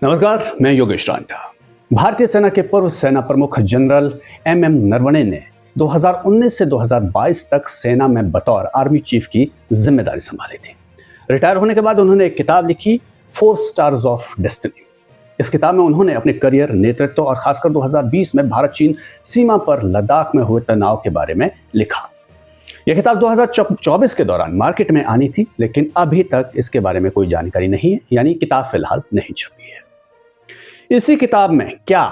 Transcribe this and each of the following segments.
नमस्कार, मैं योगेश रांझा। भारतीय सेना के पूर्व सेना प्रमुख जनरल एम नरवणे ने 2019 से 2022 तक सेना में बतौर आर्मी चीफ की जिम्मेदारी संभाली थी। रिटायर होने के बाद उन्होंने एक किताब लिखी, 4 स्टार्स ऑफ डेस्टिनी। इस किताब में उन्होंने अपने करियर, नेतृत्व और खासकर 2020 में भारत चीन सीमा पर लद्दाख में हुए तनाव के बारे में लिखा। यह किताब 2024 के दौरान मार्केट में आनी थी, लेकिन अभी तक इसके बारे में कोई जानकारी नहीं है, यानी किताब फिलहाल नहीं छपी है। इसी किताब में क्या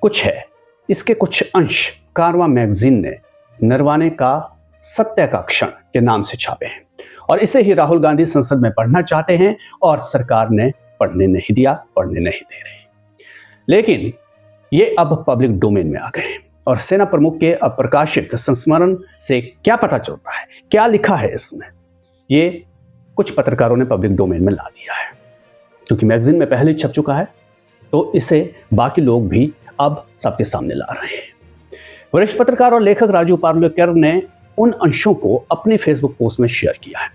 कुछ है, इसके कुछ अंश कारवां मैगजीन ने नरवणे का सत्य का क्षण के नाम से छापे हैं और इसे ही राहुल गांधी संसद में पढ़ना चाहते हैं और सरकार ने पढ़ने नहीं दिया, पढ़ने नहीं दे रही। लेकिन ये अब पब्लिक डोमेन में आ गए हैं और सेना प्रमुख के अप्रकाशित संस्मरण से क्या पता चलता है, क्या लिखा है इसमें, ये कुछ पत्रकारों ने पब्लिक डोमेन में ला दिया है। क्योंकि मैगजीन में पहले ही छप चुका है तो इसे बाकी लोग भी अब सबके सामने ला रहे हैं। वरिष्ठ पत्रकार और लेखक राजू पार्लेकर ने उन अंशों को अपने फेसबुक पोस्ट में शेयर किया है।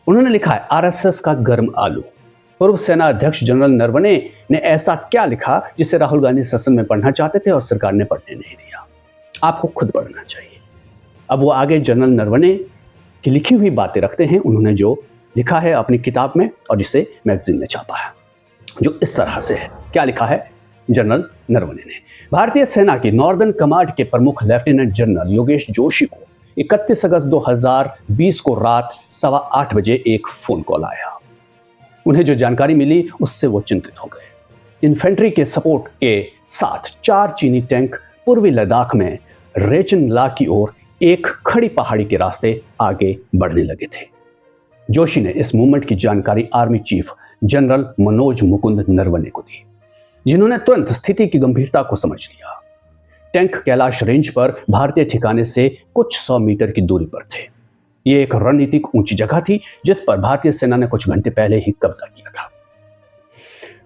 उन्होंने लिखा है, आरएसएस का गर्म आलू। पूर्व सेना अध्यक्ष जनरल नरवणे ने ऐसा क्या लिखा जिसे राहुल गांधी सदन में पढ़ना चाहते थे और सरकार ने पढ़ने नहीं दिया। आपको खुद पढ़ना चाहिए। अब वो आगे जनरल नरवणे की लिखी हुई बातें रखते हैं, उन्होंने जो लिखा है अपनी किताब में और जिसे मैगजीन में छापा है, जो इस तरह से है। क्या लिखा है जनरल नरवणे ने? भारतीय सेना की नॉर्दर्न कमांड के प्रमुख लेफ्टिनेंट जनरल योगेश जोशी को 31 अगस्त 2020 को रात 8:15 बजे एक फोन कॉल आया। उन्हें जो जानकारी मिली उससे वो चिंतित हो गए। इन्फेंट्री के सपोर्ट के साथ 4 चीनी टैंक पूर्वी लद्दाख में रेचनला की ओर एक खड़ी पहाड़ी के रास्ते आगे बढ़ने लगे थे। जोशी ने इस मूवमेंट की जानकारी army chief general Manoj Mukund Naravane को दी, जिन्होंने तुरंत स्थिति की गंभीरता को समझ लिया। टैंक कैलाश रेंज पर भारतीय ठिकाने से कुछ 100 मीटर की दूरी पर थे। यह एक रणनीतिक ऊंची जगह थी जिस पर भारतीय सेना ने कुछ घंटे पहले ही कब्जा किया था।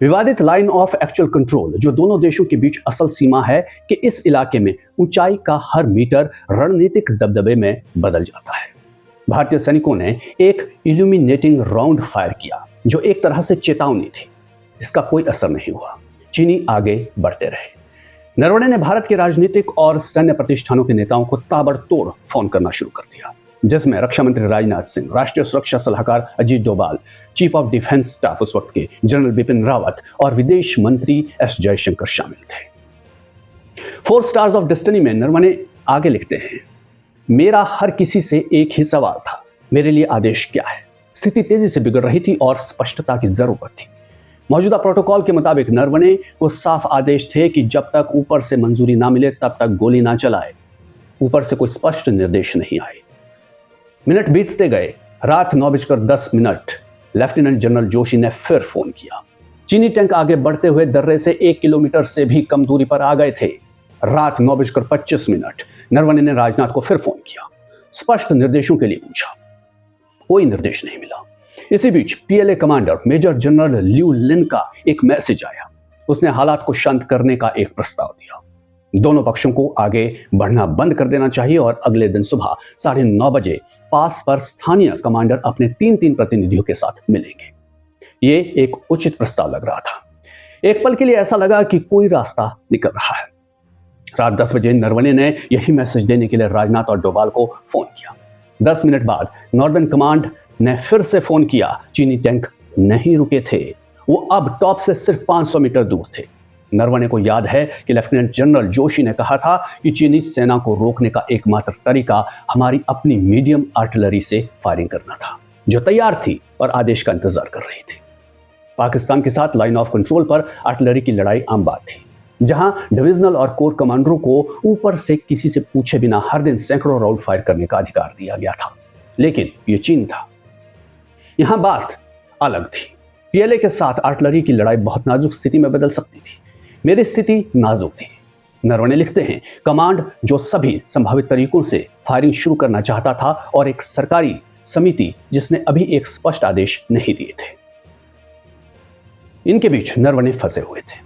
विवादित लाइन ऑफ एक्चुअल कंट्रोल, जो दोनों देशों के बीच असल सीमा है, कि इस इलाके में ऊंचाई का हर मीटर रणनीतिक दबदबे में बदल जाता है। भारतीय सैनिकों ने एक इल्यूमिनेटिंग राउंड फायर किया जो एक तरह से चेतावनी थी। इसका कोई असर नहीं हुआ। चीनी आगे बढ़ते रहे। नरवणे ने भारत के राजनीतिक और सैन्य प्रतिष्ठानों के नेताओं को ताबड़तोड़ फोन करना शुरू कर दिया, जिसमें रक्षा मंत्री राजनाथ सिंह, राष्ट्रीय सुरक्षा सलाहकार Ajit Doval, chief of defence staff उस वक्त के जनरल बिपिन रावत और विदेश मंत्री एस जयशंकर शामिल थे। 4 स्टार्स ऑफ डेस्टिनी में नरवणे आगे लिखते हैं, मेरा हर किसी से एक ही सवाल था, मेरे लिए आदेश क्या है। स्थिति तेजी से बिगड़ रही थी और स्पष्टता की जरूरत थी। मौजूदा प्रोटोकॉल के मुताबिक नरवणे को साफ आदेश थे कि जब तक ऊपर से मंजूरी ना मिले तब तक गोली ना चलाए। ऊपर से कोई स्पष्ट निर्देश नहीं आए। मिनट बीतते गए। रात 9:10 लेफ्टिनेंट जनरल जोशी ने फिर फोन किया। चीनी टैंक आगे बढ़ते हुए दर्रे से 1 किलोमीटर से भी कम दूरी पर आ गए थे। रात 9:25 नरवणे ने राजनाथ को फिर फोन किया। स्पष्ट निर्देशों के लिए पूछा। कोई निर्देश नहीं मिला। इसी बीच पीएलए कमांडर मेजर जनरल ल्यू लिन का एक मैसेज आया। उसने हालात को शांत करने का एक प्रस्ताव दिया। दोनों पक्षों को आगे बढ़ना बंद कर देना चाहिए और अगले दिन सुबह 9:30 बजे पास पर स्थानीय कमांडर अपने 3 प्रतिनिधियों के साथ मिलेंगे। ये एक उचित प्रस्ताव लग रहा था। एक पल के लिए ऐसा लगा कि कोई रास्ता निकल रहा है। रात 10 बजे नरवणे ने यही मैसेज देने के लिए राजनाथ और डोभाल को फोन किया। 10 मिनट बाद नॉर्दर्न कमांड ने फिर से फोन किया। चीनी टैंक नहीं रुके थे। वो अब टॉप से सिर्फ 500 मीटर दूर थे। नरवणे को याद है कि लेफ्टिनेंट जनरल जोशी ने कहा था कि चीनी सेना को रोकने का एकमात्र तरीका हमारी अपनी मीडियम आर्टिलरी से फायरिंग करना था, जो तैयार थी और आदेश का इंतजार कर रही थी। पाकिस्तान के साथ लाइन ऑफ कंट्रोल पर आर्टिलरी की लड़ाई आम बात थी, जहां डिविजनल और कोर कमांडरों को ऊपर से किसी से पूछे बिना हर दिन सैकड़ों राउंड फायर करने का अधिकार दिया गया था। लेकिन यह चीन था। यहां बात अलग थी। पीएलए के साथ आर्टिलरी की लड़ाई बहुत नाजुक स्थिति में बदल सकती थी। मेरी स्थिति नाजुक थी। नरवणे लिखते हैं, कमांड जो सभी संभावित तरीकों से फायरिंग शुरू करना चाहता था और एक सरकारी समिति जिसने अभी एक स्पष्ट आदेश नहीं दिए थे। इनके बीच नरवणे फंसे हुए थे।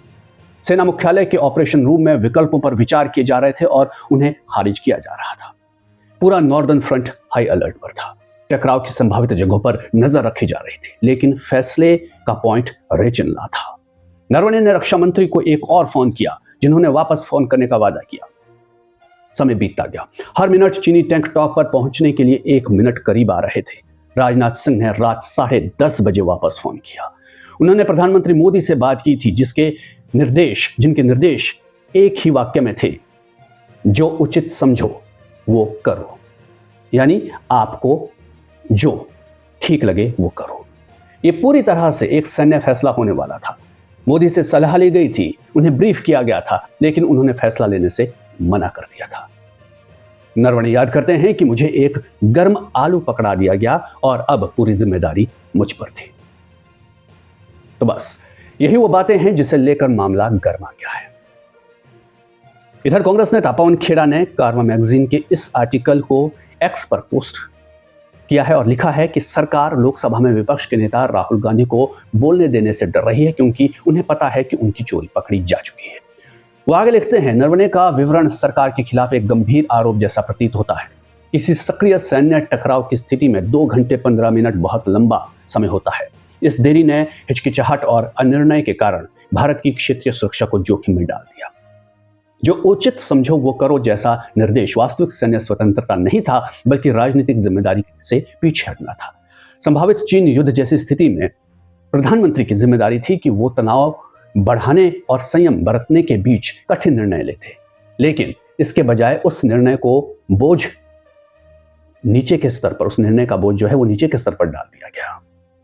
सेना मुख्यालय के ऑपरेशन रूम में विकल्पों पर विचार किए जा रहे थे और उन्हें खारिज किया जा रहा था। पूरा नॉर्दर्न फ्रंट हाई अलर्ट पर था। टकराव की संभावित जगहों पर नजर रखी जा रही थी, लेकिन फैसले का पॉइंट रेचिन था। नरवणे ने रक्षा मंत्री को एक और फोन किया, जिन्होंने वापस फोन करने का वादा किया। समय बीतता गया। हर मिनट चीनी टैंक टॉप पर पहुंचने के लिए 1 मिनट करीब आ रहे थे। राजनाथ सिंह ने रात 10:30 बजे वापस फोन किया। उन्होंने प्रधानमंत्री मोदी से बात की थी, जिनके निर्देश एक ही वाक्य में थे, जो उचित समझो वो करो। यानी आपको जो ठीक लगे वो करो। ये पूरी तरह से एक सैन्य फैसला होने वाला था। मोदी से सलाह ली गई थी, उन्हें ब्रीफ किया गया था, लेकिन उन्होंने फैसला लेने से मना कर दिया था। नरवणे याद करते हैं कि मुझे एक गर्म आलू पकड़ा दिया गया और अब पूरी जिम्मेदारी मुझ पर थी। तो बस यही वो बातें हैं जिसे लेकर मामला गर्मा गया है। इधर कांग्रेस नेता पवन खेड़ा ने कारवा मैगजीन के इस आर्टिकल को एक्स पर पोस्ट किया है और लिखा है कि सरकार लोकसभा में विपक्ष के नेता राहुल गांधी को बोलने देने से डर रही है, क्योंकि उन्हें पता है कि उनकी चोरी पकड़ी जा चुकी है। वो आगे लिखते हैं, नरवणे का विवरण सरकार के खिलाफ एक गंभीर आरोप जैसा प्रतीत होता है। किसी सक्रिय सैन्य टकराव की स्थिति में 2 घंटे 15 मिनट बहुत लंबा समय होता है। इस देरी ने हिचकिचाहट और अनिर्णय के कारण भारत की क्षेत्रीय सुरक्षा को जोखिम में डाल दिया। जो उचित समझो वो करो जैसा निर्देश वास्तविक सैन्य स्वतंत्रता नहीं था, बल्कि राजनीतिक जिम्मेदारी से पीछे हटना था। संभावित चीन युद्ध जैसी स्थिति में प्रधानमंत्री की जिम्मेदारी थी कि वो तनाव बढ़ाने और संयम बरतने के बीच कठिन निर्णय लेते, लेकिन इसके बजाय उस निर्णय का बोझ नीचे के स्तर पर डाल दिया गया।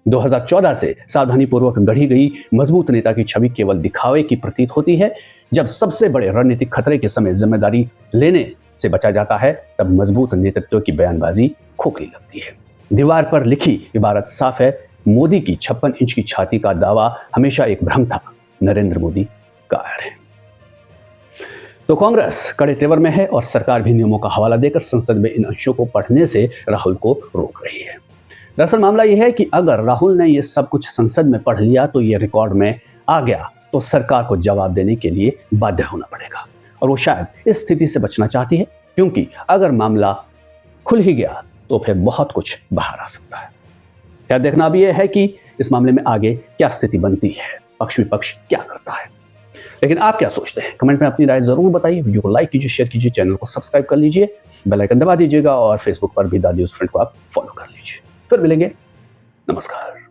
2014 से सावधानीपूर्वक गढ़ी गई मजबूत नेता की छवि केवल दिखावे की प्रतीत होती है। जब सबसे बड़े रणनीतिक खतरे के समय जिम्मेदारी लेने से बचा जाता है, तब मजबूत नेतृत्व की बयानबाजी खोखली लगती है। दीवार पर लिखी इबारत साफ है, मोदी की 56 इंच की छाती का दावा हमेशा एक भ्रम था, नरेंद्र मोदी कायर है। तो कांग्रेस कड़े तेवर में है और सरकार भी नियमों का हवाला देकर संसद में इन अंशों को पढ़ने से राहुल को रोक रही है। दरअसल मामला यह है कि अगर राहुल ने यह सब कुछ संसद में पढ़ लिया तो यह रिकॉर्ड में आ गया, तो सरकार को जवाब देने के लिए बाध्य होना पड़ेगा, और वो शायद इस स्थिति से बचना चाहती है, क्योंकि अगर मामला खुल ही गया तो फिर बहुत कुछ बाहर आ सकता है। क्या देखना अब यह है कि इस मामले में आगे क्या स्थिति बनती है, पक्ष विपक्ष क्या करता है। लेकिन आप क्या सोचते हैं, कमेंट में अपनी राय जरूर बताइए। वीडियो को लाइक कीजिए, शेयर कीजिए, चैनल को सब्सक्राइब कर लीजिए, बेल आइकन दबा दीजिएगा और फेसबुक पर भी दादी उस फ्रेंड को आप फॉलो कर लीजिए। फिर मिलेंगे, नमस्कार।